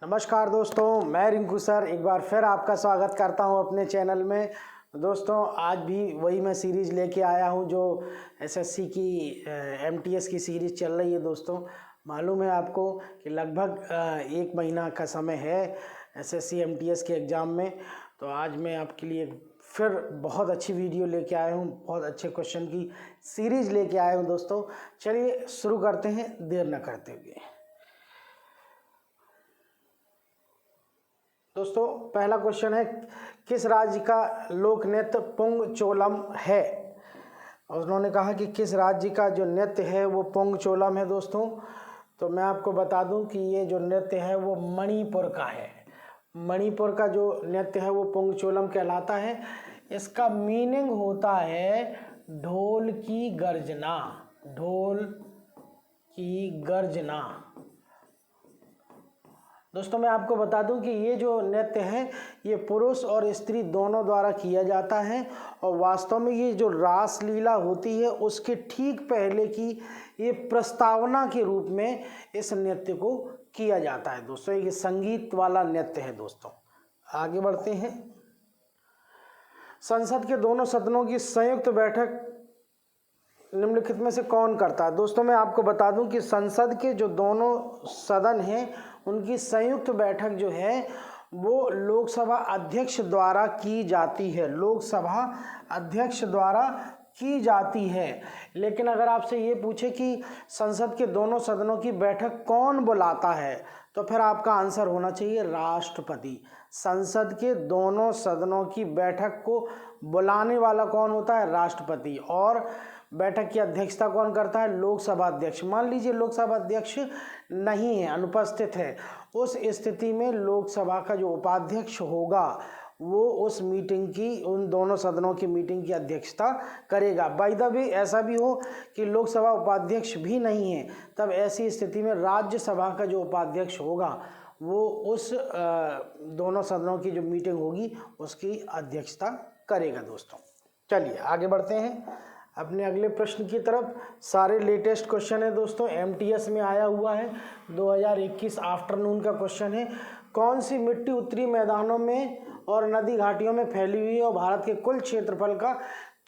नमस्कार दोस्तों, मैं रिंकू सर एक बार फिर आपका स्वागत करता हूं अपने चैनल में। दोस्तों आज भी वही मैं सीरीज़ लेके आया हूं जो एसएससी की एमटीएस की सीरीज़ चल रही है। दोस्तों मालूम है आपको कि लगभग एक महीना का समय है एसएससी एमटीएस के एग्ज़ाम में। तो आज मैं आपके लिए फिर बहुत अच्छी वीडियो लेके आया हूं, बहुत अच्छे क्वेश्चन की सीरीज़ लेके आया हूं। दोस्तों चलिए शुरू करते हैं देर न करते हुए। दोस्तों पहला क्वेश्चन है, किस राज्य का लोक नृत्य पुंगचोलम है। और उन्होंने कहा कि किस राज्य का जो नृत्य है वो पुंगचोलम है। दोस्तों तो मैं आपको बता दूं कि ये जो नृत्य है वो मणिपुर का है। मणिपुर का जो नृत्य है वो पुंगचोलम कहलाता है। इसका मीनिंग होता है ढोल की गर्जना, ढोल की गर्जना। दोस्तों मैं आपको बता दूं कि ये जो नृत्य है ये पुरुष और स्त्री दोनों द्वारा किया जाता है और वास्तव में ये जो रास लीला होती है उसके ठीक पहले की ये प्रस्तावना के रूप में इस नृत्य को किया जाता है। दोस्तों ये संगीत वाला नृत्य है। दोस्तों आगे बढ़ते हैं। संसद के दोनों सदनों की संयुक्त बैठक निम्नलिखित में से कौन करता है। दोस्तों मैं आपको बता दूं कि संसद के जो दोनों सदन हैं उनकी संयुक्त बैठक जो है वो लोकसभा अध्यक्ष द्वारा की जाती है, लोकसभा अध्यक्ष द्वारा की जाती है। लेकिन अगर आपसे ये पूछे कि संसद के दोनों सदनों की बैठक कौन बुलाता है तो फिर आपका आंसर होना चाहिए राष्ट्रपति। संसद के दोनों सदनों की बैठक को बुलाने वाला कौन होता है, राष्ट्रपति। और बैठक की अध्यक्षता कौन करता है, लोकसभा अध्यक्ष। मान लीजिए लोकसभा अध्यक्ष नहीं है, अनुपस्थित है, उस स्थिति में लोकसभा का जो उपाध्यक्ष होगा वो उस मीटिंग की, उन दोनों सदनों की मीटिंग की अध्यक्षता करेगा। बाय द वे ऐसा भी हो कि लोकसभा उपाध्यक्ष भी नहीं है, तब ऐसी स्थिति में राज्यसभा का जो उपाध्यक्ष होगा वो उस दोनों सदनों की जो मीटिंग होगी उसकी अध्यक्षता करेगा। दोस्तों चलिए आगे बढ़ते हैं अपने अगले प्रश्न की तरफ। सारे लेटेस्ट क्वेश्चन है दोस्तों, एमटीएस में आया हुआ है, 2021 आफ्टरनून का क्वेश्चन है। कौन सी मिट्टी उत्तरी मैदानों में और नदी घाटियों में फैली हुई है और भारत के कुल क्षेत्रफल का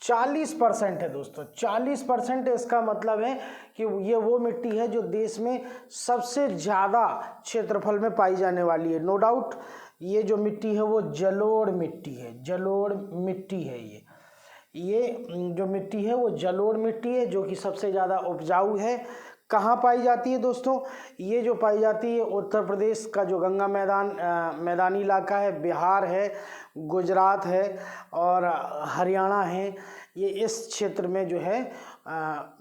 40% है। दोस्तों 40% इसका मतलब है कि ये वो मिट्टी है जो देश में सबसे ज़्यादा क्षेत्रफल में पाई जाने वाली है। नो डाउट ये जो मिट्टी है वो जलोढ़ मिट्टी है, जलोढ़ मिट्टी है। ये जो मिट्टी है वो जलोढ़ मिट्टी है जो कि सबसे ज़्यादा उपजाऊ है। कहाँ पाई जाती है दोस्तों, ये जो पाई जाती है उत्तर प्रदेश का जो गंगा मैदानी इलाका है, बिहार है, गुजरात है और हरियाणा है, ये इस क्षेत्र में जो है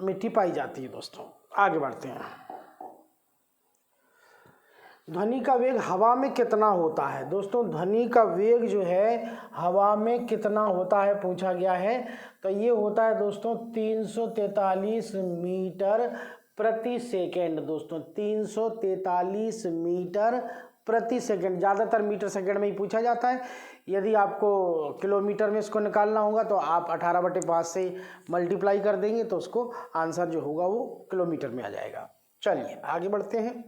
मिट्टी पाई जाती है। दोस्तों आगे बढ़ते हैं। ध्वनि का वेग हवा में कितना होता है। दोस्तों ध्वनि का वेग जो है हवा में कितना होता है पूछा गया है, तो ये होता है दोस्तों 343 मीटर प्रति सेकेंड। दोस्तों 343 मीटर प्रति सेकेंड, ज़्यादातर मीटर सेकेंड में ही पूछा जाता है। यदि आपको किलोमीटर में इसको निकालना होगा तो आप 18/5 से मल्टीप्लाई कर देंगे तो उसको आंसर जो होगा वो किलोमीटर में आ जाएगा। चलिए आगे बढ़ते हैं।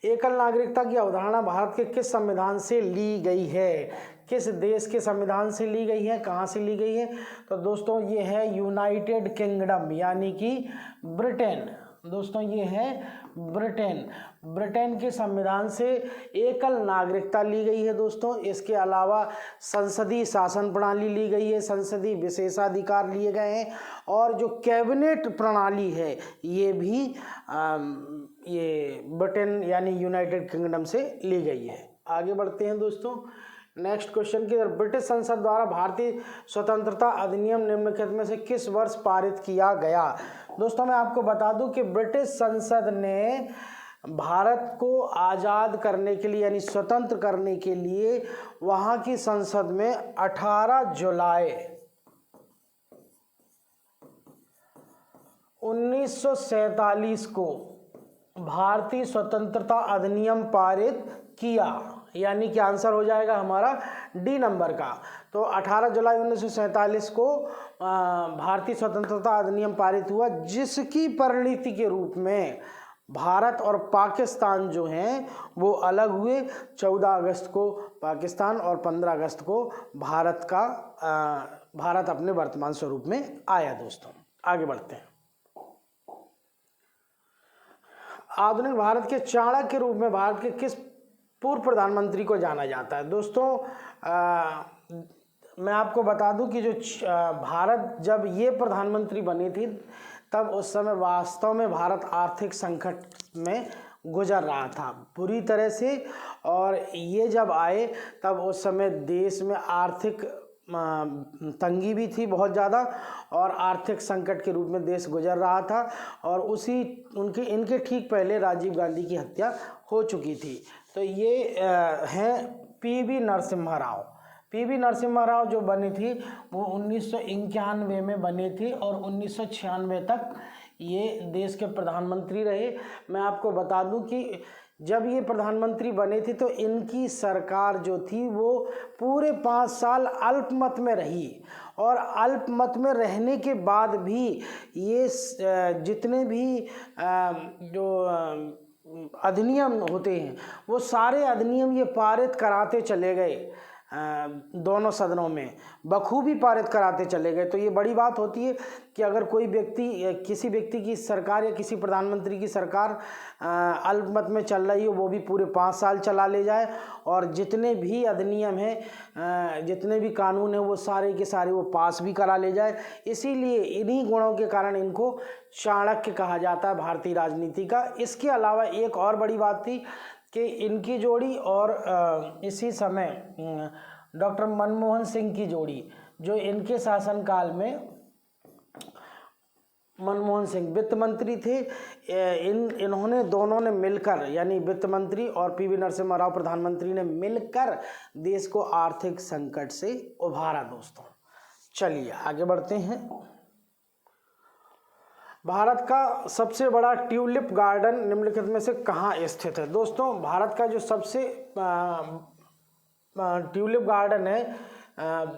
एकल नागरिकता की अवधारणा भारत के किस संविधान से ली गई है, किस देश के संविधान से ली गई है, कहाँ से ली गई है, तो दोस्तों ये है यूनाइटेड किंगडम यानी कि ब्रिटेन। दोस्तों ये है ब्रिटेन, ब्रिटेन के संविधान से एकल नागरिकता ली गई है। दोस्तों इसके अलावा संसदीय शासन प्रणाली ली गई है, संसदीय विशेषाधिकार लिए गए हैं और जो कैबिनेट प्रणाली है ये भी ये ब्रिटेन यानी यूनाइटेड किंगडम से ली गई है। आगे बढ़ते हैं दोस्तों नेक्स्ट क्वेश्चन की तरफ। ब्रिटिश संसद द्वारा भारतीय स्वतंत्रता अधिनियम निम्नलिखित में से किस वर्ष पारित किया गया। दोस्तों मैं आपको बता दूं कि ब्रिटिश संसद ने भारत को आज़ाद करने के लिए यानी स्वतंत्र करने के लिए वहाँ की संसद में 18 जुलाई 1947 को भारतीय स्वतंत्रता अधिनियम पारित किया, यानी कि आंसर हो जाएगा हमारा डी नंबर का। तो 18 जुलाई 1947 को भारतीय स्वतंत्रता अधिनियम पारित हुआ, जिसकी परिणति के रूप में भारत और पाकिस्तान जो हैं वो अलग हुए। 14 अगस्त को पाकिस्तान और 15 अगस्त को भारत अपने वर्तमान स्वरूप में आया। दोस्तों आगे बढ़ते हैं। आधुनिक भारत के चाणक्य के रूप में भारत के किस पूर्व प्रधानमंत्री को जाना जाता है? दोस्तों मैं आपको बता दूं कि जो भारत जब ये प्रधानमंत्री बनी थी तब उस समय वास्तव में भारत आर्थिक संकट में गुजर रहा था बुरी तरह से, और ये जब आए तब उस समय देश में आर्थिक तंगी भी थी बहुत ज़्यादा, और आर्थिक संकट के रूप में देश गुजर रहा था। और इनके ठीक पहले राजीव गांधी की हत्या हो चुकी थी। तो ये हैं पीवी नरसिम्हा राव। पीवी नरसिम्हा राव जो बनी थी वो 1991 में बनी थी और 1996 तक ये देश के प्रधानमंत्री रहे। मैं आपको बता दूं कि जब ये प्रधानमंत्री बने थे तो इनकी सरकार जो थी वो पूरे 5 साल अल्पमत में रही, और अल्पमत में रहने के बाद भी ये जितने भी जो अधिनियम होते हैं वो सारे अधिनियम ये पारित कराते चले गए, दोनों सदनों में बखूबी पारित कराते चले गए। तो ये बड़ी बात होती है कि अगर कोई व्यक्ति, किसी व्यक्ति की सरकार या किसी प्रधानमंत्री की सरकार अल्पमत में चल रही हो, वो भी पूरे 5 साल चला ले जाए, और जितने भी अधिनियम हैं, जितने भी कानून हैं, वो सारे के सारे वो पास भी करा ले जाए। इसीलिए इन्हीं गुणों के कारण इनको चाणक्य कहा जाता है भारतीय राजनीति का। इसके अलावा एक और बड़ी बात थी कि इनकी जोड़ी और इसी समय डॉक्टर मनमोहन सिंह की जोड़ी, जो इनके शासनकाल में मनमोहन सिंह वित्त मंत्री थे, इन्होंने दोनों ने मिलकर, यानी वित्त मंत्री और पीवी नरसिम्हा राव प्रधानमंत्री ने मिलकर देश को आर्थिक संकट से उभारा। दोस्तों चलिए आगे बढ़ते हैं। भारत का सबसे बड़ा ट्यूलिप गार्डन निम्नलिखित में से कहाँ स्थित है? दोस्तों भारत का जो सबसे ट्यूलिप गार्डन है,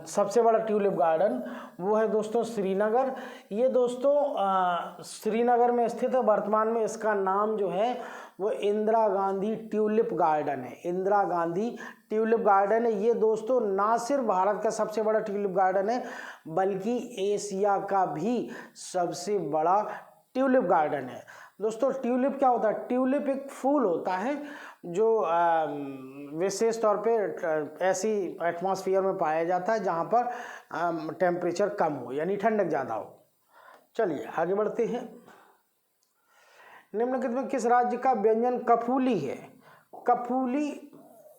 सबसे बड़ा ट्यूलिप गार्डन वो है दोस्तों श्रीनगर। ये दोस्तों श्रीनगर में स्थित है। वर्तमान में इसका नाम जो है वो इंदिरा गांधी ट्यूलिप गार्डन है। इंदिरा गांधी ट्यूलिप गार्डन है। ये दोस्तों ना सिर्फ भारत का सबसे बड़ा ट्यूलिप गार्डन है बल्कि एशिया का भी सबसे बड़ा ट्यूलिप गार्डन है। दोस्तों ट्यूलिप क्या होता है? ट्यूलिप एक फूल होता है जो विशेष तौर पे ऐसी एटमॉस्फेयर में पाया जाता है जहाँ पर टेम्परेचर कम हो, यानी ठंडक ज़्यादा हो। चलिए आगे बढ़ते हैं। निम्नलिखित में किस राज्य का व्यंजन कफूली है? कफूली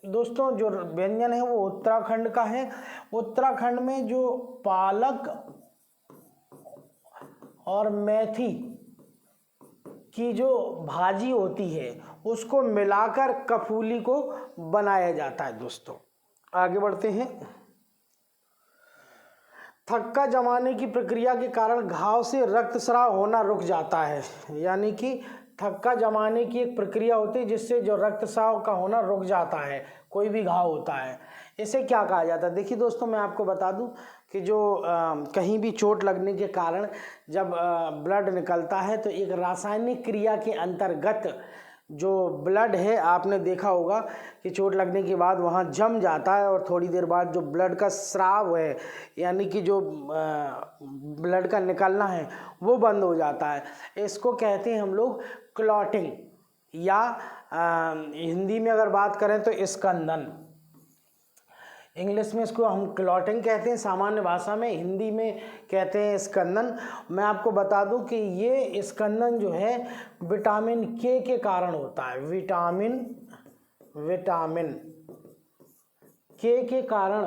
दोस्तों जो व्यंजन है वो उत्तराखंड का है। उत्तराखंड में जो पालक और मेथी की जो भाजी होती है उसको मिलाकर कफूली को बनाया जाता है। दोस्तों आगे बढ़ते हैं। थक्का जमाने की प्रक्रिया के कारण घाव से रक्तस्राव होना रुक जाता है, यानी कि थक्का जमाने की एक प्रक्रिया होती है जिससे जो रक्तस्राव का होना रुक जाता है, कोई भी घाव होता है, इसे क्या कहा जाता है? देखिए दोस्तों मैं आपको बता दूं कि जो कहीं भी चोट लगने के कारण जब ब्लड निकलता है तो एक रासायनिक क्रिया के अंतर्गत जो ब्लड है, आपने देखा होगा कि चोट लगने के बाद वहाँ जम जाता है और थोड़ी देर बाद जो ब्लड का स्राव है, यानी कि जो ब्लड का निकलना है वो बंद हो जाता है। इसको कहते हैं हम लोग क्लॉटिंग, या हिंदी में अगर बात करें तो स्कंदन। इंग्लिश में इसको हम क्लॉटिंग कहते हैं सामान्य भाषा में, हिंदी में कहते हैं स्कंदन। मैं आपको बता दूं कि ये स्कंदन जो है विटामिन के कारण होता है। विटामिन के कारण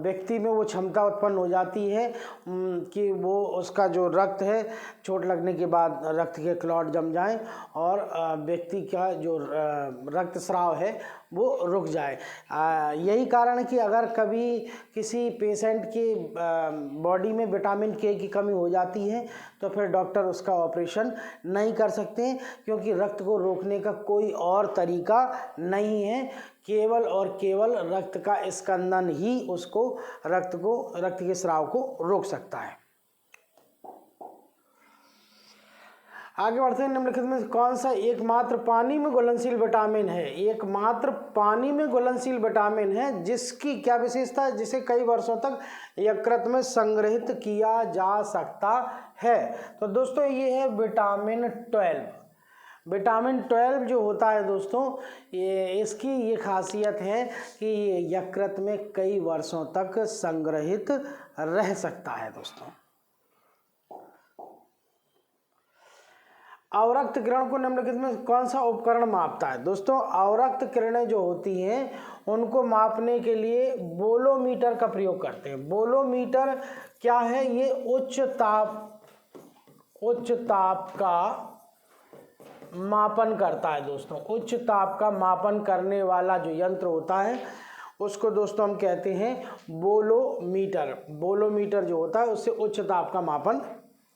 व्यक्ति में वो क्षमता उत्पन्न हो जाती है कि वो उसका जो रक्त है चोट लगने के बाद रक्त के क्लॉट जम जाएं और व्यक्ति का जो रक्तस्राव है वो रुक जाए। यही कारण है कि अगर कभी किसी पेशेंट की बॉडी में विटामिन के की कमी हो जाती है तो फिर डॉक्टर उसका ऑपरेशन नहीं कर सकते, क्योंकि रक्त को रोकने का कोई और तरीका नहीं है। केवल और केवल रक्त का स्कंदन ही उसको रक्त के स्राव को रोक सकता है। आगे बढ़ते हैं। निम्नलिखित में से कौन सा एकमात्र पानी में घुलनशील विटामिन है? एकमात्र पानी में घुलनशील विटामिन है जिसकी क्या विशेषता है? जिसे कई वर्षों तक यकृत में संग्रहित किया जा सकता है। तो दोस्तों ये है विटामिन 12। विटामिन 12 जो होता है दोस्तों, इसकी ये खासियत है कि ये यकृत में कई वर्षों तक संग्रहित रह सकता है दोस्तों। अवरक्त किरण को निम्नलिखित में कौन सा उपकरण मापता है? दोस्तों अवरक्त किरणें जो होती हैं उनको मापने के लिए बोलोमीटर का प्रयोग करते हैं। बोलोमीटर क्या है? ये उच्च ताप का मापन करता है दोस्तों। उच्च ताप का मापन करने वाला जो यंत्र होता है उसको दोस्तों हम कहते हैं बोलोमीटर। बोलोमीटर जो होता है उससे उच्च ताप का मापन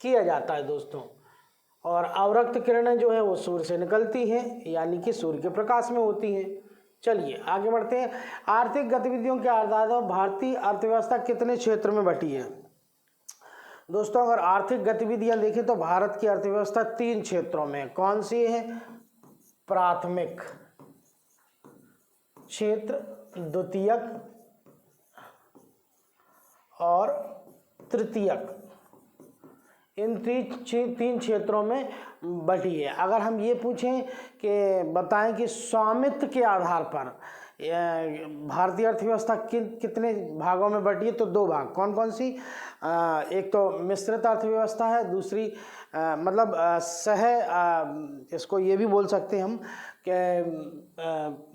किया जाता है दोस्तों। और अवरक्त किरणें जो है वो सूर्य से निकलती हैं, यानी कि सूर्य के प्रकाश में होती हैं। चलिए आगे बढ़ते हैं। आर्थिक गतिविधियों के आधार पर भारतीय अर्थव्यवस्था कितने क्षेत्र में बटी है? दोस्तों अगर आर्थिक गतिविधियां देखें तो भारत की अर्थव्यवस्था 3 क्षेत्रों में। कौन सी है? प्राथमिक क्षेत्र, द्वितीयक और तृतीयक, इन 3 क्षेत्रों में बटी है। अगर हम ये पूछें कि बताएं कि स्वामित्व के आधार पर भारतीय अर्थव्यवस्था कितने भागों में बटी है, तो 2 भाग। कौन कौन सी? एक तो मिश्रित अर्थव्यवस्था है, दूसरी इसको ये भी बोल सकते हैं हम कि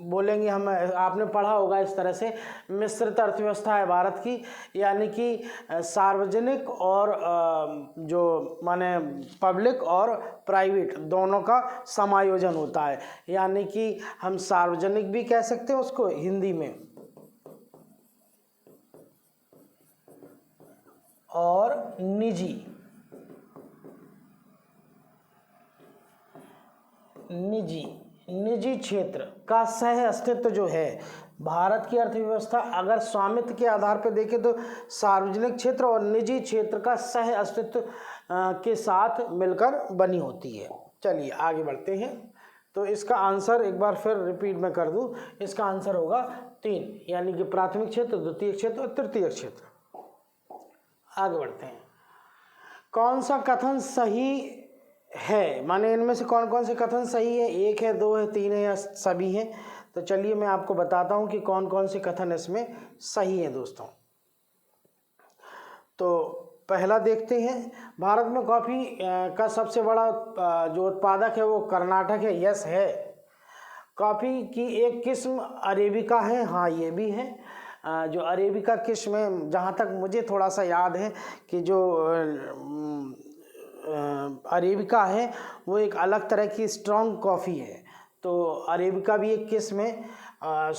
बोलेंगे हम, आपने पढ़ा होगा इस तरह से, मिश्रित अर्थव्यवस्था है भारत की, यानी कि सार्वजनिक और जो माने पब्लिक और प्राइवेट दोनों का समायोजन होता है। यानी कि हम सार्वजनिक भी कह सकते हैं उसको हिंदी में, और निजी क्षेत्र का सह अस्तित्व जो है भारत की अर्थव्यवस्था, अगर स्वामित्व के आधार पर देखें तो सार्वजनिक क्षेत्र और निजी क्षेत्र का सह अस्तित्व के साथ मिलकर बनी होती है। चलिए आगे बढ़ते हैं। तो इसका आंसर एक बार फिर रिपीट में कर दूं, इसका आंसर होगा 3, यानी कि प्राथमिक क्षेत्र, द्वितीय क्षेत्र और तृतीय क्षेत्र। आगे बढ़ते हैं। कौन सा कथन सही है? माने इनमें से कौन कौन से कथन सही है? 1 है, 2 है, 3 है या सभी हैं? तो चलिए मैं आपको बताता हूं कि कौन कौन से कथन इसमें सही है दोस्तों। तो पहला देखते हैं। भारत में कॉफ़ी का सबसे बड़ा जो उत्पादक है वो कर्नाटक है। यस है। कॉफ़ी की एक किस्म अरेबिका है। हाँ ये भी है। जो अरेबिका किस्म है, जहाँ तक मुझे थोड़ा सा याद है कि जो अरेबिका है वो एक अलग तरह की स्ट्रॉन्ग कॉफ़ी है। तो अरेबिका भी एक किस्म है।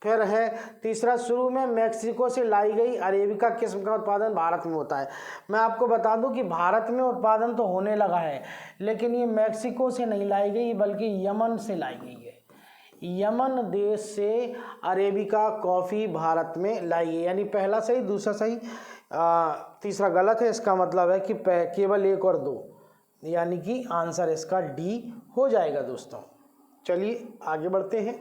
फिर है तीसरा, शुरू में मैक्सिको से लाई गई अरेबिका किस्म का उत्पादन भारत में होता है। मैं आपको बता दूं कि भारत में उत्पादन तो होने लगा है, लेकिन ये मैक्सिको से नहीं लाई गई बल्कि यमन से लाई गई है। यमन देश से अरेबिका कॉफ़ी भारत में लाई गई। यानी पहला सही, दूसरा सही, तीसरा गलत है। इसका मतलब है कि केवल 1 और 2, यानी कि आंसर इसका डी हो जाएगा दोस्तों। चलिए आगे बढ़ते हैं।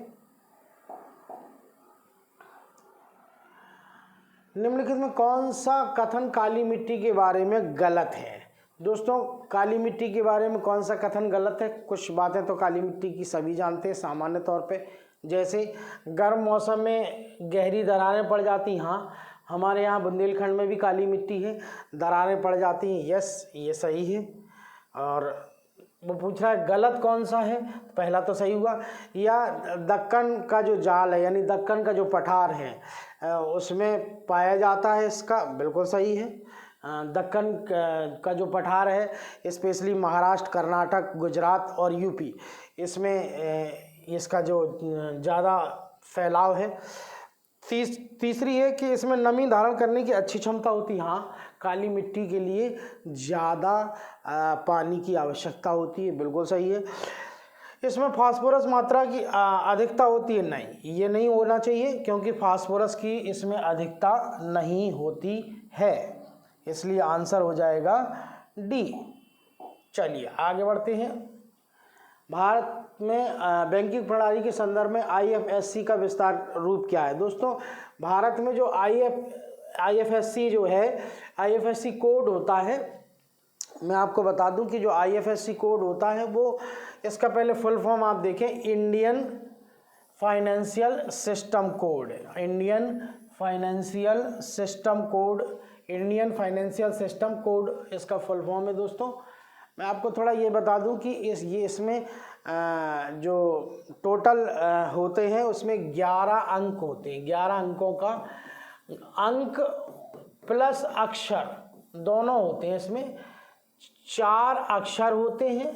निम्नलिखित में कौन सा कथन काली मिट्टी के बारे में गलत है? दोस्तों काली मिट्टी के बारे में कौन सा कथन गलत है? कुछ बातें तो काली मिट्टी की सभी जानते हैं सामान्य तौर पे, जैसे गर्म मौसम में गहरी दरारें पड़ जाती। हाँ, हमारे यहाँ बुंदेलखंड में भी काली मिट्टी है, दरारें पड़ जाती हैं। यस, ये सही है। और वो पूछ रहा है गलत कौन सा है? पहला तो सही हुआ। या दक्कन का जो जाल है, यानी दक्कन का जो पठार है उसमें पाया जाता है, इसका बिल्कुल सही है। दक्कन का जो पठार है स्पेशली महाराष्ट्र, कर्नाटक, गुजरात और यूपी, इसमें इसका जो ज़्यादा फैलाव है। तीसरी है कि इसमें नमी धारण करने की अच्छी क्षमता होती है। हाँ, काली मिट्टी के लिए ज़्यादा पानी की आवश्यकता होती है, बिल्कुल सही है। इसमें फास्फोरस मात्रा की अधिकता होती है। नहीं, ये नहीं होना चाहिए क्योंकि फास्फोरस की इसमें अधिकता नहीं होती है, इसलिए आंसर हो जाएगा डी। चलिए आगे बढ़ते हैं। भारत में बैंकिंग प्रणाली के संदर्भ में IFSC का विस्तार रूप क्या है? दोस्तों भारत में जो IFSC जो है, IFSC कोड होता है, मैं आपको बता दूं कि जो IFSC कोड होता है वो, इसका पहले फुल फॉर्म आप देखें, Indian financial system code. Indian financial system code, Indian financial system code इसका फुल फॉर्म है। दोस्तों मैं आपको थोड़ा ये बता दूं कि इसमें जो टोटल होते हैं उसमें 11 अंक होते हैं। 11 अंकों का अंक प्लस अक्षर दोनों होते हैं। इसमें 4 अक्षर होते हैं।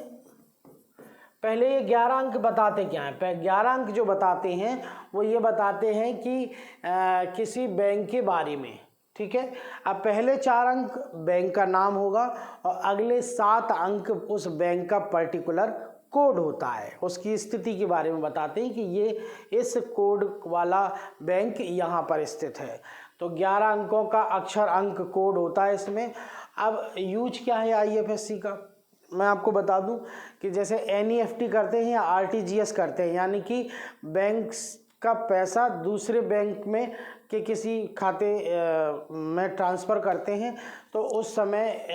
पहले ये 11 अंक बताते क्या हैं? 11 अंक जो बताते हैं वो ये बताते हैं कि किसी बैंक के बारे में, ठीक है। अब पहले 4 अंक बैंक का नाम होगा और अगले 7 अंक उस बैंक का पर्टिकुलर कोड होता है, उसकी स्थिति के बारे में बताते हैं कि ये इस कोड वाला बैंक यहाँ पर स्थित है। तो 11 अंकों का अक्षर अंक कोड होता है इसमें। अब यूज क्या है IFSC का, मैं आपको बता दूं कि जैसे NEFT करते हैं या RTGS करते हैं, यानी कि बैंक का पैसा दूसरे बैंक में के किसी खाते में ट्रांसफ़र करते हैं, तो उस समय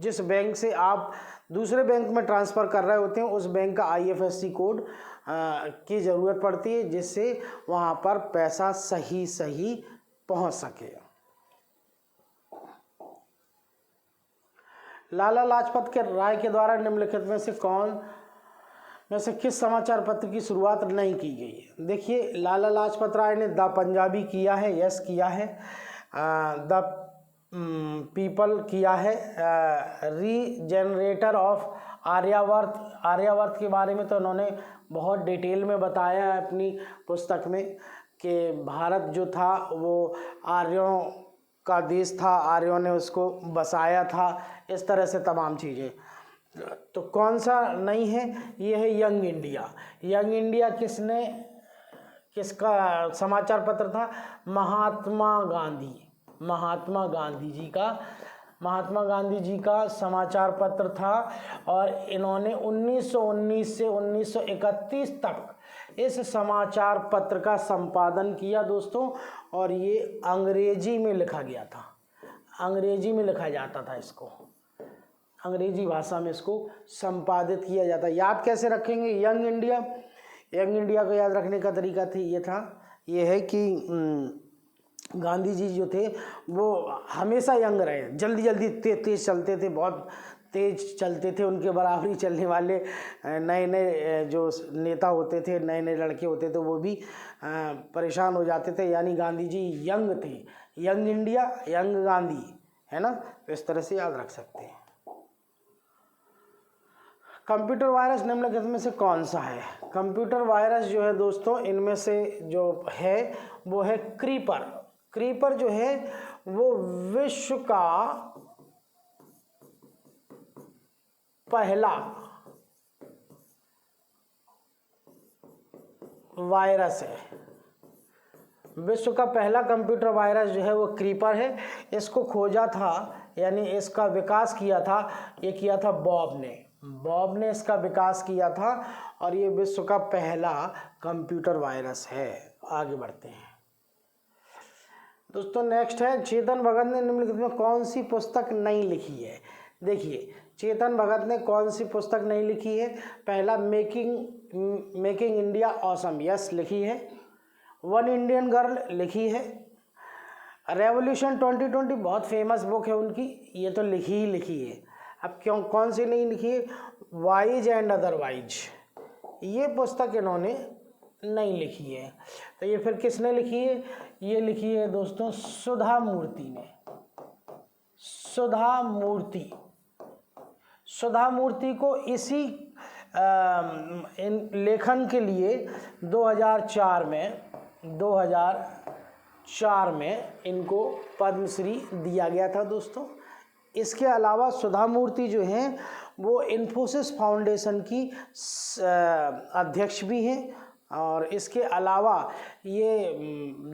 जिस बैंक से आप दूसरे बैंक में ट्रांसफ़र कर रहे होते हैं उस बैंक का IFSC कोड की ज़रूरत पड़ती है, जिससे वहाँ पर पैसा सही पहुँच सके। लाला लाजपत राय के द्वारा निम्नलिखित में से किस समाचार पत्र की शुरुआत नहीं की गई है? देखिए लाला लाजपत राय ने द पंजाबी किया है, यस किया है, द पीपल किया है, रीजनरेटर ऑफ आर्यावर्त के बारे में तो उन्होंने बहुत डिटेल में बताया है अपनी पुस्तक में कि भारत जो था वो आर्यों का देश था, आर्यों ने उसको बसाया था, इस तरह से तमाम चीज़ें। तो कौन सा नहीं है? ये है यंग इंडिया। यंग इंडिया किसका समाचार पत्र था? महात्मा गांधी जी का समाचार पत्र था। और इन्होंने 1919 से 1931 तक इस समाचार पत्र का संपादन किया दोस्तों, और ये अंग्रेजी में लिखा गया था, अंग्रेजी में लिखा जाता था, इसको अंग्रेजी भाषा में इसको संपादित किया जाता है। याद कैसे रखेंगे यंग इंडिया को याद रखने का तरीका ये है कि गांधी जी जो थे वो हमेशा यंग रहे, जल्दी तेज चलते थे, बहुत तेज चलते थे। उनके बराबरी चलने वाले नए जो नेता होते थे, नए लड़के होते थे, वो भी परेशान हो जाते थे। यानी गांधी जी यंग थे, यंग इंडिया यंग गांधी, है ना। तो इस तरह से याद रख सकते हैं। कंप्यूटर वायरस निम्नलिखित में से कौन सा है? कंप्यूटर वायरस जो है दोस्तों, इनमें से जो है वो है क्रीपर जो है वो विश्व का पहला वायरस है। विश्व का पहला कंप्यूटर वायरस जो है वो क्रीपर है। इसको खोजा था, यानी इसका विकास किया था बॉब ने इसका विकास किया था, और ये विश्व का पहला कंप्यूटर वायरस है। आगे बढ़ते हैं दोस्तों। नेक्स्ट है, चेतन भगत ने निम्नलिखित में कौन सी पुस्तक नहीं लिखी है? देखिए चेतन भगत ने कौन सी पुस्तक नहीं लिखी है? पहला मेकिंग इंडिया ऑसम, यस लिखी है। वन इंडियन गर्ल लिखी है। रेवोल्यूशन 2020 बहुत फेमस बुक है उनकी, ये तो लिखी है। अब कौन सी नहीं लिखी है? वाइज एंड अदरवाइज, ये पुस्तक इन्होंने नहीं लिखी है। तो ये फिर किसने लिखी है? ये लिखी है दोस्तों सुधा मूर्ति ने। सुधा मूर्ति को इसी लेखन के लिए 2004 में इनको पद्मश्री दिया गया था दोस्तों। इसके अलावा सुधा मूर्ति जो हैं वो इन्फोसिस फाउंडेशन की अध्यक्ष भी हैं, और इसके अलावा ये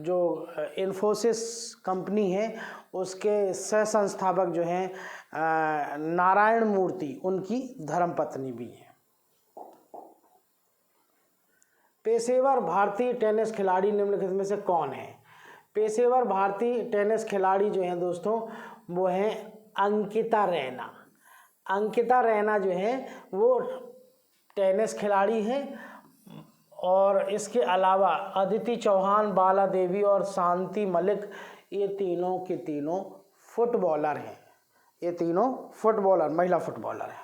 जो इन्फोसिस कंपनी है उसके सह संस्थापक जो हैं नारायण मूर्ति उनकी धर्मपत्नी भी है। पेशेवर भारतीय टेनिस खिलाड़ी निम्नलिखित में से कौन है? पेशेवर भारतीय टेनिस खिलाड़ी जो हैं दोस्तों वो हैं अंकिता रैना। अंकिता रैना जो है वो टेनिस खिलाड़ी हैं और इसके अलावा अदिति चौहान, बाला देवी और शांति मलिक ये तीनों के तीनों फुटबॉलर हैं। ये तीनों फुटबॉलर, महिला फुटबॉलर हैं।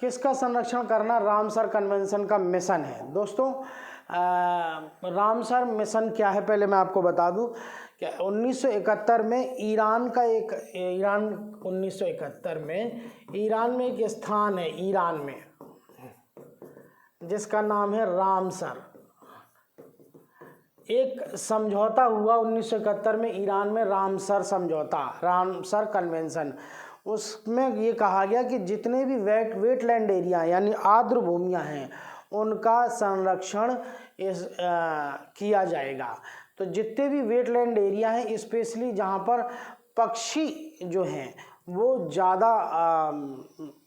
किसका संरक्षण करना रामसर कन्वेंशन का मिशन है? दोस्तों रामसर मिशन क्या है पहले मैं आपको बता दूं कि 1971 में ईरान 1971 में ईरान में एक स्थान है ईरान में जिसका नाम है रामसर। एक समझौता हुआ 1971 में ईरान में रामसर समझौता, रामसर कन्वेंशन। उसमें ये कहा गया कि जितने भी वेटलैंड एरिया यानी आर्द्र भूमियाँ हैं उनका संरक्षण किया जाएगा। तो जितने भी वेटलैंड एरिया हैं स्पेशली जहाँ पर पक्षी जो हैं वो ज़्यादा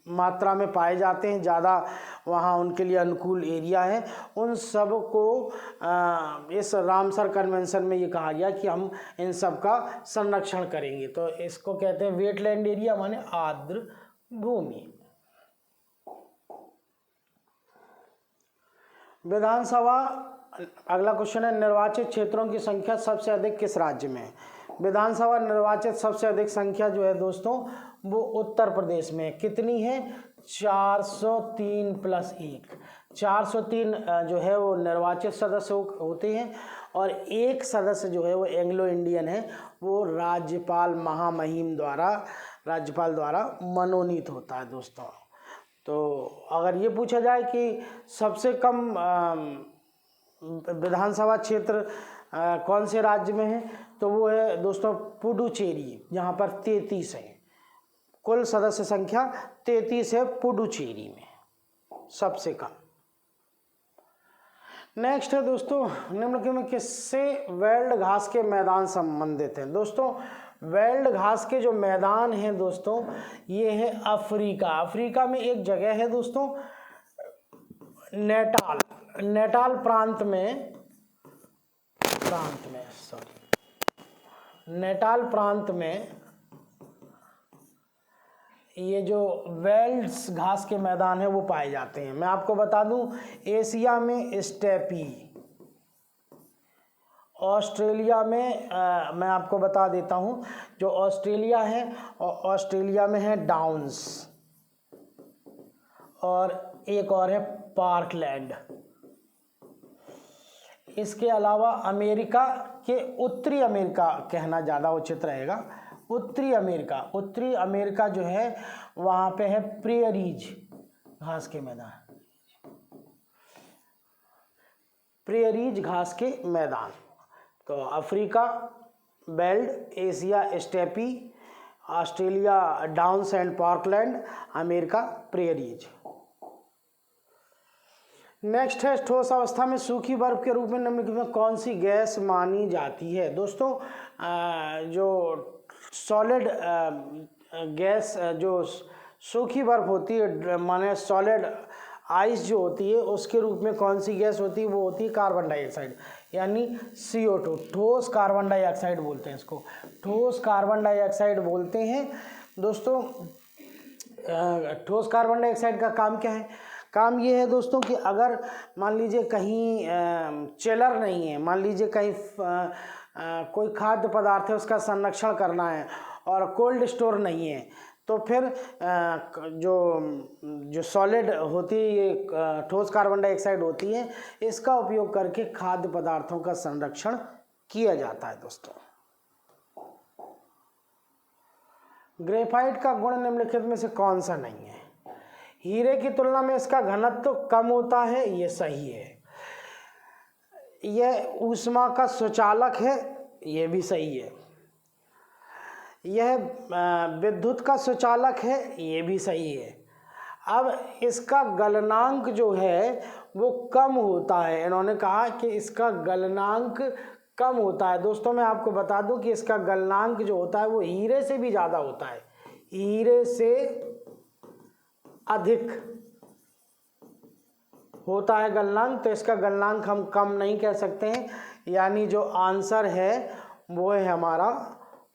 मात्रा में पाए जाते हैं, ज़्यादा वहाँ उनके लिए अनुकूल एरिया है, उन सब को इस रामसर कन्वेंशन में ये कहा गया कि हम इन सब का संरक्षण करेंगे। तो इसको कहते हैं वेटलैंड एरिया माने आर्द्र भूमि। विधानसभा, अगला क्वेश्चन है निर्वाचित क्षेत्रों की संख्या सबसे अधिक किस राज्य में है? विधानसभा निर्वाचित सबसे अधिक संख्या जो है दोस्तों वो उत्तर प्रदेश में। कितनी है? 403 + 1। 403 जो है वो निर्वाचित सदस्य होते हैं और एक सदस्य जो है वो एंग्लो इंडियन है, वो राज्यपाल महामहिम राज्यपाल द्वारा मनोनीत होता है दोस्तों। तो अगर ये पूछा जाए कि सबसे कम विधानसभा क्षेत्र कौन से राज्य में है तो वो है दोस्तों पुडुचेरी, जहाँ पर 33 है। कुल सदस्य संख्या 33 है पुडुचेरी में सबसे कम। नेक्स्ट है दोस्तों निम्नलिखित में किससे वेल्ड घास के मैदान संबंधित हैं? दोस्तों वेल्ड घास के जो मैदान हैं दोस्तों ये है अफ्रीका। अफ्रीका में एक जगह है दोस्तों नेटाल प्रांत में नेटाल प्रांत में ये जो वेल्ड्स घास के मैदान है वो पाए जाते हैं। मैं आपको बता दूं एशिया में स्टेपी, ऑस्ट्रेलिया में मैं आपको बता देता हूं जो ऑस्ट्रेलिया है ऑस्ट्रेलिया में है डाउन्स और एक और है पार्कलैंड। इसके अलावा अमेरिका के उत्तरी अमेरिका कहना ज़्यादा उचित रहेगा। उत्तरी अमेरिका जो है वहाँ पे है प्रेयरीज घास के मैदान, प्रेयरीज घास के मैदान। तो Africa belt, Asia steppe, Australia downs and parkland, America prairies. Next है ठोस अवस्था में सूखी बर्फ के रूप में निम्नलिखित में कौन सी गैस मानी जाती है? दोस्तों जो सॉलिड गैस जो सूखी बर्फ होती है माने सॉलिड आइस जो होती है उसके रूप में कौन सी गैस होती है? वो होती है कार्बन डाइऑक्साइड यानी CO2, ठोस कार्बन डाइऑक्साइड बोलते हैं इसको, ठोस कार्बन डाइऑक्साइड बोलते हैं दोस्तों। ठोस कार्बन डाइऑक्साइड का काम क्या है? काम ये है दोस्तों कि अगर मान लीजिए कहीं चिलर नहीं है, मान लीजिए कहीं कोई खाद्य पदार्थ है उसका संरक्षण करना है और कोल्ड स्टोर नहीं है तो फिर जो सॉलिड होती है ये ठोस कार्बन डाइऑक्साइड होती है, इसका उपयोग करके खाद्य पदार्थों का संरक्षण किया जाता है दोस्तों। ग्रेफाइट का गुण निम्नलिखित में से कौन सा नहीं है? हीरे की तुलना में इसका घनत्व तो कम होता है, ये सही है। यह ऊष्मा का सुचालक है, ये भी सही है। यह विद्युत का सुचालक है, ये भी सही है। अब इसका गलनांक जो है वो कम होता है, इन्होंने कहा कि इसका गलनांक कम होता है। दोस्तों मैं आपको बता दूं कि इसका गलनांक जो होता है वो हीरे से भी ज़्यादा होता है, हीरे से अधिक होता है गलनांक। तो इसका गलनांक हम कम नहीं कह सकते हैं, यानी जो आंसर है वो है हमारा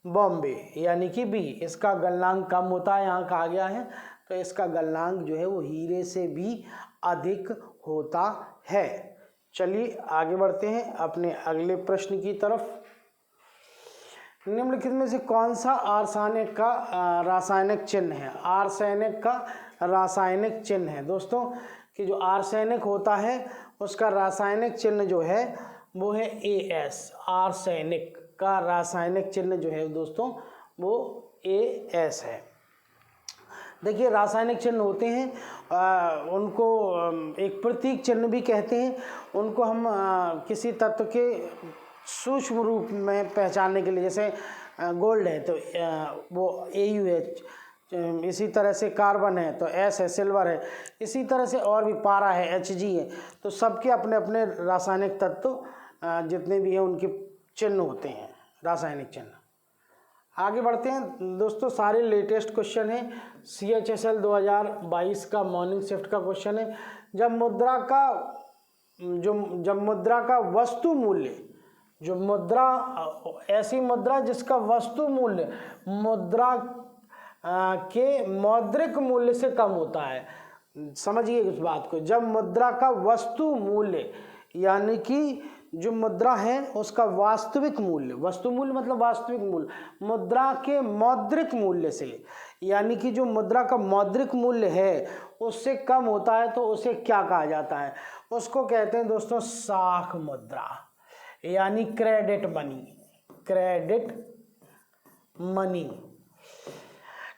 बॉम्बे, यानी कि बी। इसका गलनांक कम होता है, यहाँ कहा गया है, तो इसका गलनांक जो है वो हीरे से भी अधिक होता है। चलिए आगे बढ़ते हैं अपने अगले प्रश्न की तरफ। निम्नलिखित में से कौन सा आर्सेनिक का रासायनिक चिन्ह है? आर्सेनिक का रासायनिक चिन्ह है दोस्तों कि जो आर्सेनिक होता है उसका रासायनिक चिन्ह जो है वो है AS। आर्सेनिक का रासायनिक चिन्ह जो है दोस्तों वो AS है। देखिए रासायनिक चिन्ह होते हैं, उनको एक प्रतीक चिन्ह भी कहते हैं। उनको हम किसी तत्व के सूक्ष्म रूप में पहचानने के लिए, जैसे गोल्ड है तो वो AuH, इसी तरह से कार्बन है तो S है, सिल्वर है, इसी तरह से और भी पारा है Hg है। तो सबके अपने अपने रासायनिक तत्व जितने भी हैं उनके चिन्ह होते हैं, रासायनिक चिन्ह। आगे बढ़ते हैं दोस्तों, सारे लेटेस्ट क्वेश्चन है। CHSL 2022 का मॉर्निंग शिफ्ट का क्वेश्चन है। जब मुद्रा का वस्तु मूल्य, जो मुद्रा, ऐसी मुद्रा जिसका वस्तु मूल्य मुद्रा के मौद्रिक मूल्य से कम होता है। समझिए इस बात को, जब मुद्रा का वस्तु मूल्य यानी कि जो मुद्रा है उसका वास्तविक मूल्य, वस्तु मूल्य मतलब वास्तविक मूल्य, मुद्रा के मौद्रिक मूल्य से, यानी कि जो मुद्रा का मौद्रिक मूल्य है उससे कम होता है, तो उसे क्या कहा जाता है? उसको कहते हैं दोस्तों साख मुद्रा, यानी credit money. Credit money,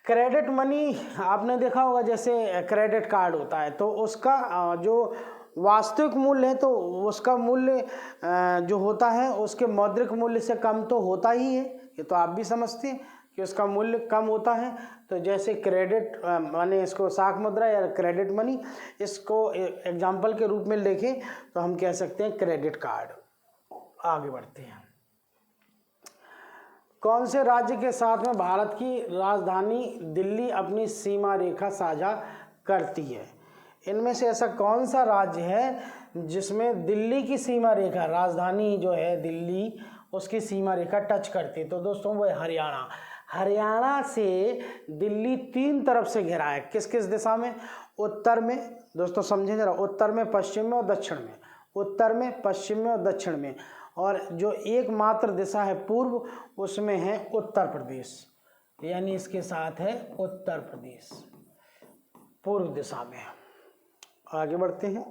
credit money आपने देखा होगा, जैसे क्रेडिट कार्ड होता है तो उसका जो वास्तविक मूल्य है तो उसका मूल्य जो होता है उसके मौद्रिक मूल्य से कम तो होता ही है। ये तो आप भी समझते हैं कि उसका मूल्य कम होता है। तो जैसे क्रेडिट माने इसको साख मुद्रा या क्रेडिट मनी, इसको एग्जाम्पल के रूप में देखें तो हम कह सकते हैं क्रेडिट कार्ड। आगे बढ़ते हैं। कौन से राज्य के साथ में भारत की राजधानी दिल्ली अपनी सीमा रेखा साझा करती है? इनमें से ऐसा कौन सा राज्य है जिसमें दिल्ली की सीमा रेखा, राजधानी जो है दिल्ली, उसकी सीमा रेखा टच करती है? तो दोस्तों वो है हरियाणा। हरियाणा से दिल्ली 3 तरफ से घिरा है। किस किस दिशा में? उत्तर में, दोस्तों समझें जरा, उत्तर में, पश्चिम में और दक्षिण में। उत्तर में, पश्चिम में और दक्षिण में। और जो एकमात्र दिशा है पूर्व, उसमें है उत्तर प्रदेश, यानी इसके साथ है उत्तर प्रदेश पूर्व दिशा में। आगे बढ़ते हैं।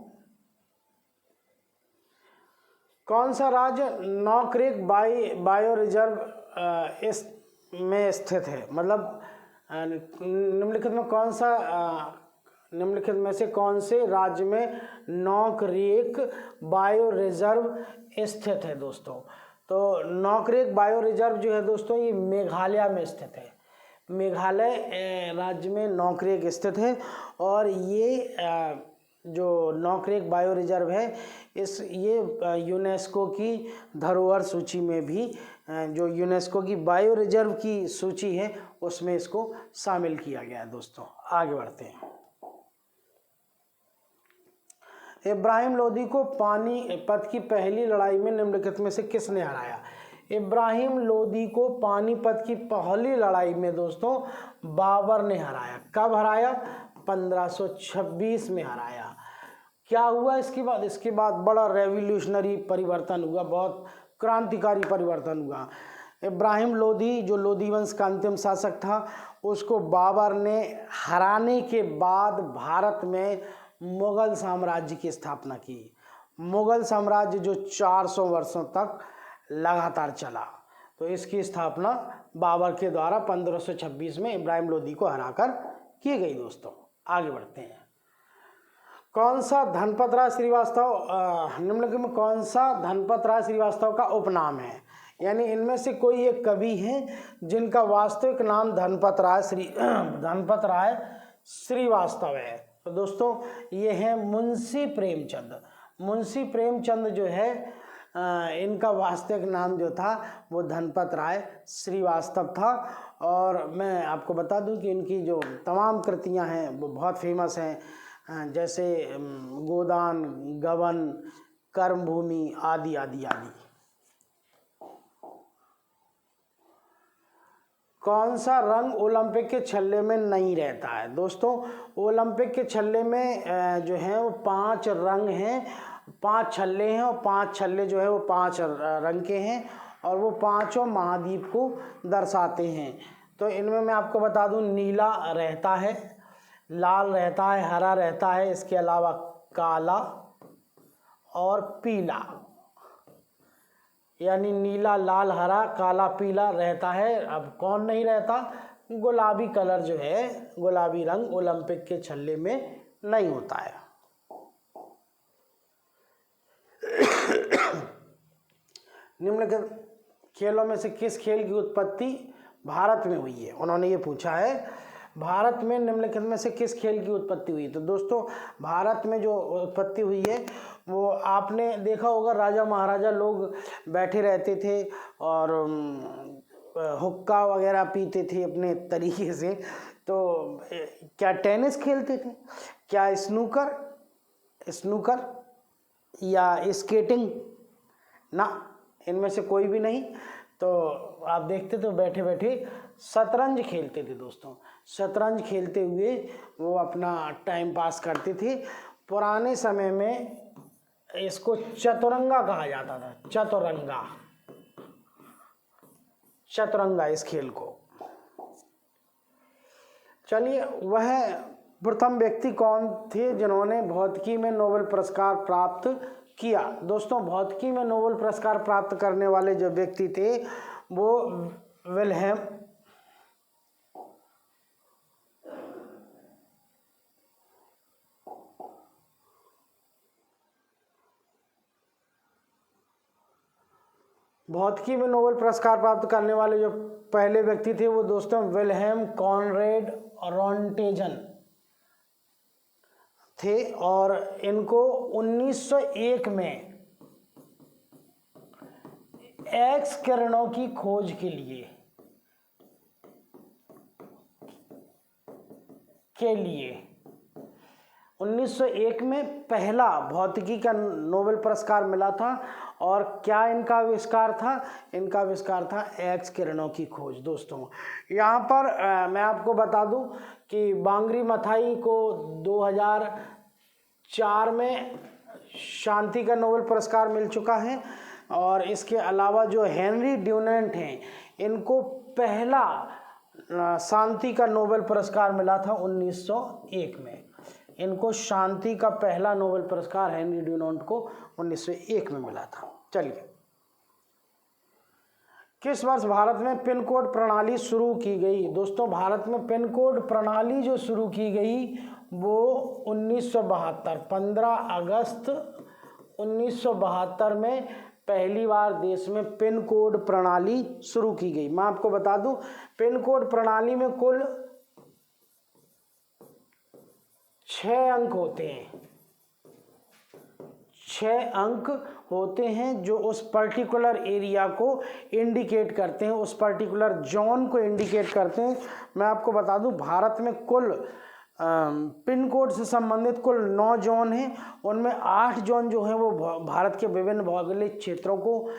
कौन सा राज्य नॉकरेक बायो रिजर्व में स्थित है? मतलब निम्नलिखित में से कौन से राज्य में नॉकरेक बायो रिजर्व स्थित है दोस्तों? तो नॉकरेक बायो रिजर्व जो है दोस्तों ये मेघालय में स्थित है। मेघालय राज्य में नॉकरेक स्थित है। और ये जो नॉकरेक बायो रिजर्व है ये यूनेस्को की धरोहर सूची में भी, जो यूनेस्को की बायो रिजर्व की सूची है उसमें इसको शामिल किया गया है दोस्तों। आगे बढ़ते हैं। इब्राहिम लोदी को पानीपत की पहली लड़ाई में निम्नलिखित में से किसने हराया? इब्राहिम लोदी को पानीपत की पहली लड़ाई में दोस्तों बाबर ने हराया। कब हराया? 1526 में हराया। क्या हुआ इसके बाद? इसके बाद बड़ा रेवोल्यूशनरी परिवर्तन हुआ, बहुत क्रांतिकारी परिवर्तन हुआ। इब्राहिम लोदी जो लोदी वंश का अंतिम शासक था, उसको बाबर ने हराने के बाद भारत में मुगल साम्राज्य की स्थापना की। मुगल साम्राज्य जो 400 वर्षों तक लगातार चला, तो इसकी स्थापना बाबर के द्वारा 1526 में इब्राहिम लोदी को हराकर की गई दोस्तों। आगे बढ़ते हैं। कौन सा धनपत राय श्रीवास्तव, निम्नलिखित में कौन सा धनपत राय श्रीवास्तव का उपनाम है? यानी इनमें से कोई एक कवि है जिनका वास्तविक नाम धनपत राय श्रीवास्तव है। तो दोस्तों ये है मुंशी प्रेमचंद। मुंशी प्रेमचंद जो है इनका वास्तविक नाम जो था वो धनपत राय श्रीवास्तव था। और मैं आपको बता दूं कि इनकी जो तमाम कृतियां हैं वो बहुत फेमस हैं, जैसे गोदान, गबन, कर्मभूमि आदि आदि आदि। कौन सा रंग ओलंपिक के छल्ले में नहीं रहता है? दोस्तों ओलंपिक के छल्ले में जो है वो 5 रंग हैं, 5 छल्ले हैं, और 5 छल्ले जो है वो 5 रंग के हैं, और वो पांचों महाद्वीप को दर्शाते हैं। तो इनमें मैं आपको बता दूं, नीला रहता है, लाल रहता है, हरा रहता है, इसके अलावा काला और पीला, यानी नीला, लाल, हरा, काला, पीला रहता है। अब कौन नहीं रहता? गुलाबी कलर जो है, गुलाबी रंग ओलंपिक के छल्ले में नहीं होता है। निम्नलिखित खेलों में से किस खेल की उत्पत्ति भारत में हुई है? उन्होंने ये पूछा है, भारत में निम्नलिखित में से किस खेल की उत्पत्ति हुई? तो दोस्तों भारत में जो उत्पत्ति हुई है वो आपने देखा होगा, राजा महाराजा लोग बैठे रहते थे और हुक्का वगैरह पीते थे अपने तरीके से। तो क्या टेनिस खेलते थे? क्या स्नूकर या स्केटिंग? ना, इनमें से कोई भी नहीं। तो आप देखते तो बैठे बैठे शतरंज खेलते थे। दोस्तों शतरंज खेलते हुए वो अपना टाइम पास करते थे। पुराने समय में इसको चतुरंगा कहा जाता था, चतुरंगा इस खेल को। चलिए, वह प्रथम व्यक्ति कौन थे जिन्होंने भौतिकी में नोबेल पुरस्कार प्राप्त किया? दोस्तों भौतिकी में नोबेल पुरस्कार प्राप्त करने वाले जो व्यक्ति थे वो विल्हेम भौतिकी में नोबेल पुरस्कार प्राप्त करने वाले जो पहले व्यक्ति थे वो दोस्तों विल्हेम कॉनरेड रॉन्टेजन थे। और इनको 1901 में एक्स किरणों की खोज के लिए 1901 में पहला भौतिकी का नोबेल पुरस्कार मिला था। और क्या इनका आविष्कार था? इनका आविष्कार था एक्स किरणों की खोज। दोस्तों यहाँ पर मैं आपको बता दूं कि बांगरी मथाई को 2004 में शांति का नोबेल पुरस्कार मिल चुका है। और इसके अलावा जो हेनरी ड्यूनेंट हैं, इनको पहला शांति का नोबेल पुरस्कार मिला था 1901 में। इनको शांति का पहला नोबेल पुरस्कार हेनरी ड्यूनेंट को 1901 में मिला था। चलिए, किस वर्ष भारत में पिन कोड प्रणाली शुरू की गई? दोस्तों भारत में पिन कोड प्रणाली जो शुरू की गई वो 1972 15 अगस्त 1972 में पहली बार देश में पिन कोड प्रणाली शुरू की गई। मैं आपको बता दूं, पिन कोड प्रणाली में कुल 6 अंक होते हैं। 6 अंक होते हैं जो उस पर्टिकुलर एरिया को इंडिकेट करते हैं, उस पर्टिकुलर जोन को इंडिकेट करते हैं। मैं आपको बता दूं, भारत में कुल पिन कोड से संबंधित कुल 9 जोन हैं। उनमें 8 जोन जो हैं वो भारत के विभिन्न भौगोलिक क्षेत्रों को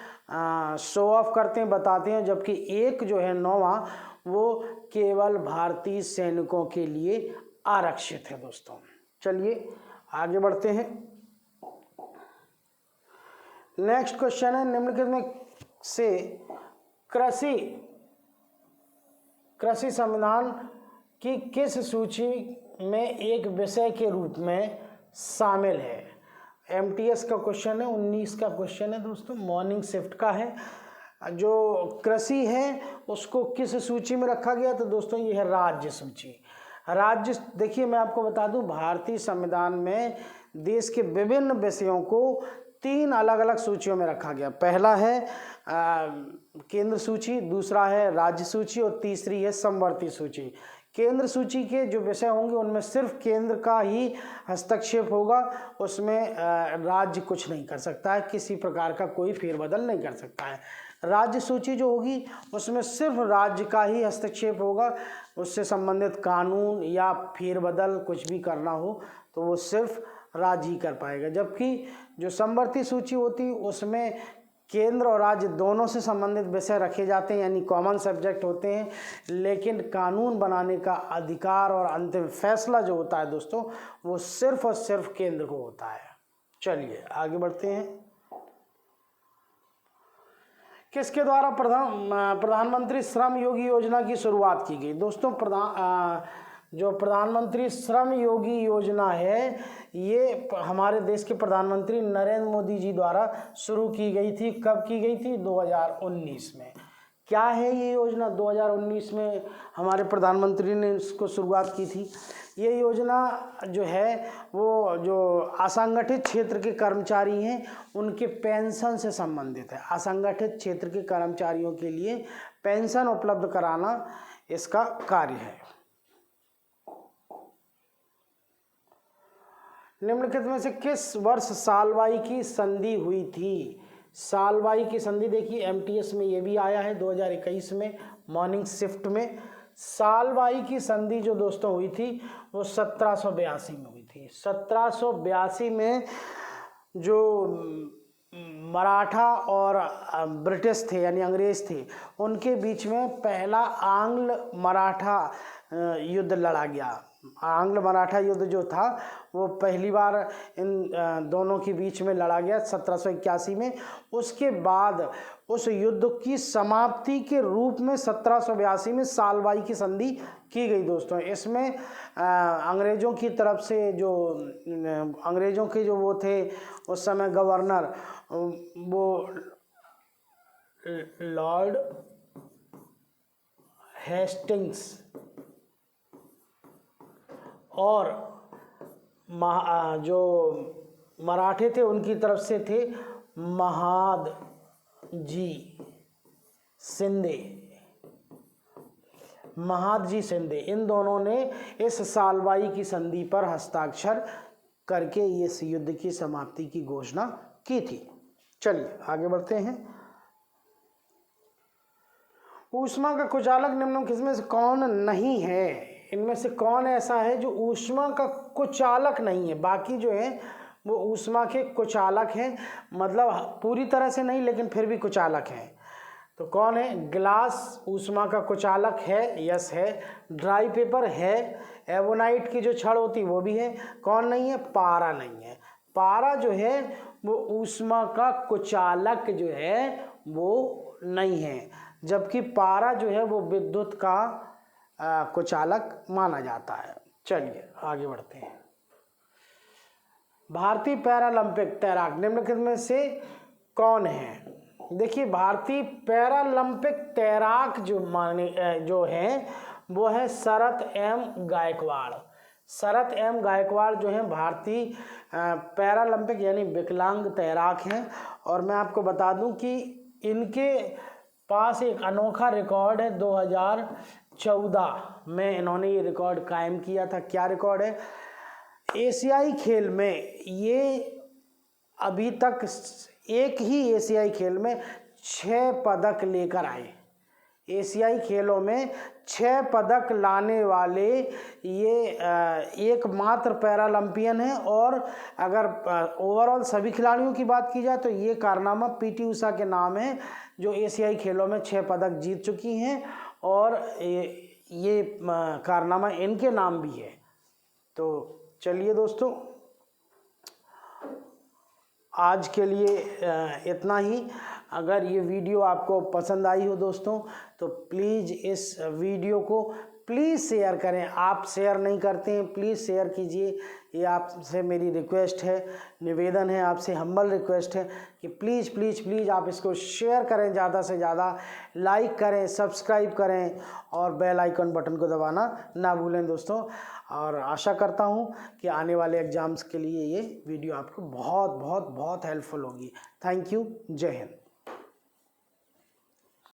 शो ऑफ करते हैं, बताते हैं, जबकि एक जो है 9वां वो केवल भारतीय सैनिकों के लिए आरक्षित है। दोस्तों चलिए आगे बढ़ते हैं। नेक्स्ट क्वेश्चन है, निम्नलिखित में से कृषि संविधान की किस सूची में एक विषय के रूप में शामिल है? MTS का क्वेश्चन है, 19 का क्वेश्चन है दोस्तों, मॉर्निंग शिफ्ट का है। जो कृषि है उसको किस सूची में रखा गया? तो दोस्तों ये है राज्य सूची। राज्य, देखिए मैं आपको बता दूं, भारतीय संविधान में देश के विभिन्न विषयों को 3 अलग अलग सूचियों में रखा गया। पहला है केंद्र सूची, दूसरा है राज्य सूची और तीसरी है समवर्ती सूची। केंद्र सूची के जो विषय होंगे उनमें सिर्फ केंद्र का ही हस्तक्षेप होगा, उसमें राज्य कुछ नहीं कर सकता है, किसी प्रकार का कोई फेरबदल नहीं कर सकता है। राज्य सूची जो होगी उसमें सिर्फ राज्य का ही हस्तक्षेप होगा, उससे संबंधित कानून या फेरबदल कुछ भी करना हो तो वो सिर्फ राज्य ही कर पाएगा। जबकि जो समवर्ती सूची होती उसमें केंद्र और राज्य दोनों से संबंधित विषय रखे जाते हैं, यानी कॉमन सब्जेक्ट होते हैं, लेकिन कानून बनाने का अधिकार और अंतिम फैसला जो होता है दोस्तों वो सिर्फ और सिर्फ केंद्र को होता है। चलिए आगे बढ़ते हैं। किसके द्वारा प्रधानमंत्री श्रम योगी योजना की शुरुआत की गई? दोस्तों जो प्रधानमंत्री श्रम योगी योजना है ये हमारे देश के प्रधानमंत्री नरेंद्र मोदी जी द्वारा शुरू की गई थी। कब की गई थी? 2019 में। क्या है ये योजना? 2019 में हमारे प्रधानमंत्री ने इसको शुरुआत की थी। ये योजना जो है वो जो असंगठित क्षेत्र के कर्मचारी हैं उनके पेंशन से संबंधित है। असंगठित क्षेत्र के कर्मचारियों के लिए पेंशन उपलब्ध कराना इसका कार्य है। निम्नलिखित में से किस वर्ष सालवाई की संधि हुई थी? सालवाई की संधि देखिए एमटीएस में ये भी आया है 2021 में मॉर्निंग शिफ्ट में। सालवाई की संधि जो दोस्तों हुई थी वो 1782 में हुई थी। 1782 में जो मराठा और ब्रिटिश थे यानी अंग्रेज थे उनके बीच में पहला आंग्ल मराठा युद्ध लड़ा गया। आंग्ल मराठा युद्ध जो था वो पहली बार इन दोनों के बीच में लड़ा गया 1781 में। उसके बाद उस युद्ध की समाप्ति के रूप में 1782 में सालवाई की संधि की गई दोस्तों। इसमें अंग्रेज़ों की तरफ से जो अंग्रेज़ों के जो वो थे उस समय गवर्नर वो लॉर्ड हेस्टिंग्स और जो मराठे थे उनकी तरफ से थे महादजी शिंदे। इन दोनों ने इस सालवाई की संधि पर हस्ताक्षर करके इस युद्ध की समाप्ति की घोषणा की थी। चलिए आगे बढ़ते हैं। ऊष्मा का कुचालक निम्नलिखित में से कौन नहीं है? इनमें से कौन ऐसा है जो ऊष्मा का कुचालक नहीं है? बाकी जो है वो ऊष्मा के कुचालक हैं, मतलब पूरी तरह से नहीं लेकिन फिर भी कुचालक हैं। तो कौन है? ग्लास ऊष्मा का कुचालक है, यस है। ड्राई पेपर है। एवोनाइट की जो छड़ होती वो भी है। कौन नहीं है? पारा नहीं है। पारा जो है वो ऊष्मा का कुचालक जो है वो नहीं है, जबकि पारा जो है वो विद्युत का कुचालक माना जाता है। चलिए आगे बढ़ते हैं। भारतीय पैरालंपिक तैराक निम्नलिखित में से कौन है? देखिए भारतीय पैरालंपिक तैराक जो हैं वो है शरत एम गायकवाड़। शरत एम गायकवाड़ जो है भारतीय पैरालंपिक यानी विकलांग तैराक हैं। और मैं आपको बता दूं कि इनके पास एक अनोखा रिकॉर्ड है। 2014 में इन्होंने ये रिकॉर्ड कायम किया था। क्या रिकॉर्ड है? एशियाई खेल में ये अभी तक एक ही एशियाई खेल में 6 पदक लेकर आए। एशियाई खेलों में 6 पदक लाने वाले ये एकमात्र पैरालंपियन है। और अगर ओवरऑल सभी खिलाड़ियों की बात की जाए तो ये कारनामा पीटी उषा के नाम है, जो एशियाई खेलों में 6 पदक जीत चुकी हैं और ये कारनामा इनके नाम भी है। तो चलिए दोस्तों आज के लिए इतना ही। अगर ये वीडियो आपको पसंद आई हो दोस्तों तो प्लीज़ इस वीडियो को प्लीज़ शेयर करें। आप शेयर नहीं करते हैं, प्लीज़ शेयर कीजिए। ये आपसे मेरी रिक्वेस्ट है, निवेदन है, आपसे हम्बल रिक्वेस्ट है कि प्लीज़ प्लीज़ प्लीज़ आप इसको शेयर करें, ज़्यादा से ज़्यादा लाइक करें, सब्सक्राइब करें और बेल आइकन बटन को दबाना ना भूलें दोस्तों। और आशा करता हूँ कि आने वाले एग्ज़ाम्स के लिए ये वीडियो आपको बहुत बहुत बहुत हेल्पफुल होगी। Thank you. जय हिंद।